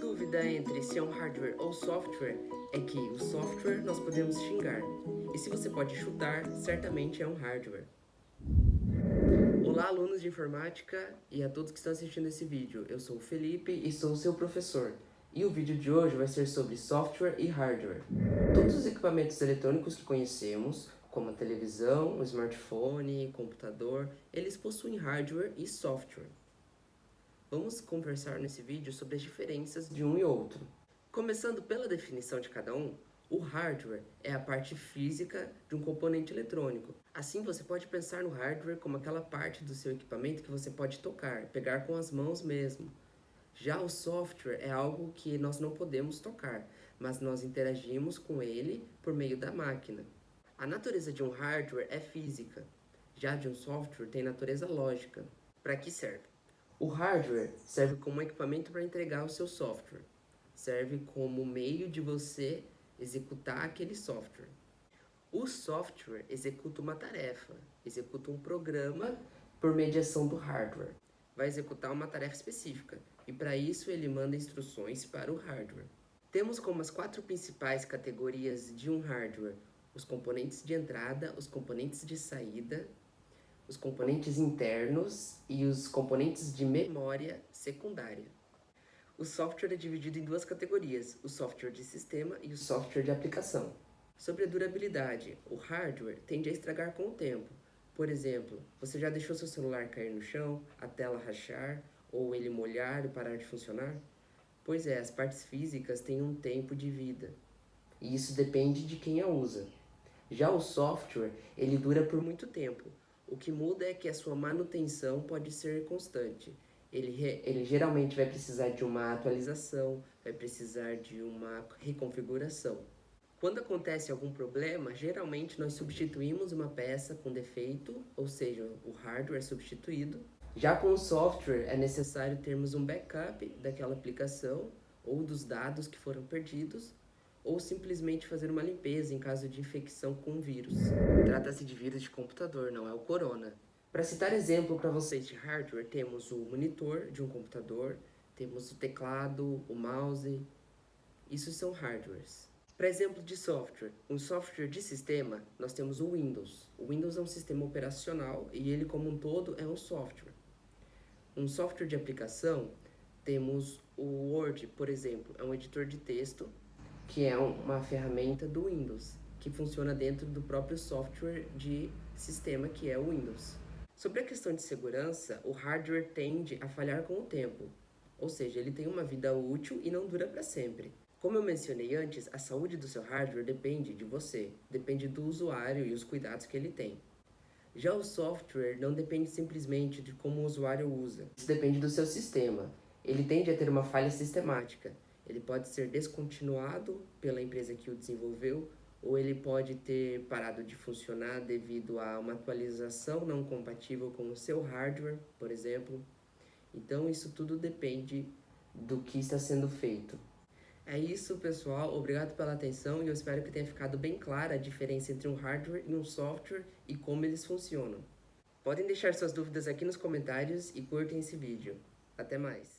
dúvida entre se é um hardware ou software é que o software nós podemos xingar, e se você pode chutar, certamente é um hardware. Olá, alunos de informática e a todos que estão assistindo esse vídeo. Eu sou o Felipe e sou o seu professor. E o vídeo de hoje vai ser sobre software e hardware. Todos os equipamentos eletrônicos que conhecemos, como a televisão, o smartphone, computador, eles possuem hardware e software. Vamos conversar nesse vídeo sobre as diferenças de um e outro. Começando pela definição de cada um, o hardware é a parte física de um componente eletrônico. Assim, você pode pensar no hardware como aquela parte do seu equipamento que você pode tocar, pegar com as mãos mesmo. Já o software é algo que nós não podemos tocar, mas nós interagimos com ele por meio da máquina. A natureza de um hardware é física, já de um software tem natureza lógica. Para que serve? O hardware serve como equipamento para entregar o seu software. Serve como meio de você executar aquele software. O software executa uma tarefa, executa um programa por mediação do hardware. Vai executar uma tarefa específica e para isso ele manda instruções para o hardware. Temos como as 4 principais categorias de um hardware: os componentes de entrada, os componentes de saída, os componentes internos e os componentes de memória secundária. O software é dividido em 2 categorias, o software de sistema e o software de aplicação. Sobre a durabilidade, o hardware tende a estragar com o tempo. Por exemplo, você já deixou seu celular cair no chão, a tela rachar, ou ele molhar e parar de funcionar? Pois é, as partes físicas têm um tempo de vida, e isso depende de quem a usa. Já o software, ele dura por muito tempo. O que muda é que a sua manutenção pode ser constante. Ele geralmente vai precisar de uma atualização, vai precisar de uma reconfiguração. Quando acontece algum problema, geralmente nós substituímos uma peça com defeito, ou seja, o hardware é substituído. Já com o software, é necessário termos um backup daquela aplicação ou dos dados que foram perdidos, ou simplesmente fazer uma limpeza em caso de infecção com vírus. Trata-se de vírus de computador, não é o corona. Para citar exemplo para vocês de hardware, temos o monitor de um computador, temos o teclado, o mouse. Isso são hardwares. Para exemplo de software, um software de sistema, nós temos o Windows. O Windows é um sistema operacional e ele como um todo é um software. Um software de aplicação, temos o Word, por exemplo, é um editor de texto que é uma ferramenta do Windows, que funciona dentro do próprio software de sistema que é o Windows. Sobre a questão de segurança, o hardware tende a falhar com o tempo, ou seja, ele tem uma vida útil e não dura para sempre. Como eu mencionei antes, a saúde do seu hardware depende de você, depende do usuário e os cuidados que ele tem. Já o software não depende simplesmente de como o usuário usa, isso depende do seu sistema. Ele tende a ter uma falha sistemática. Ele pode ser descontinuado pela empresa que o desenvolveu, ou ele pode ter parado de funcionar devido a uma atualização não compatível com o seu hardware, por exemplo. Então isso tudo depende do que está sendo feito. É isso, pessoal. Obrigado pela atenção e eu espero que tenha ficado bem clara a diferença entre um hardware e um software e como eles funcionam. Podem deixar suas dúvidas aqui nos comentários e curtem esse vídeo. Até mais!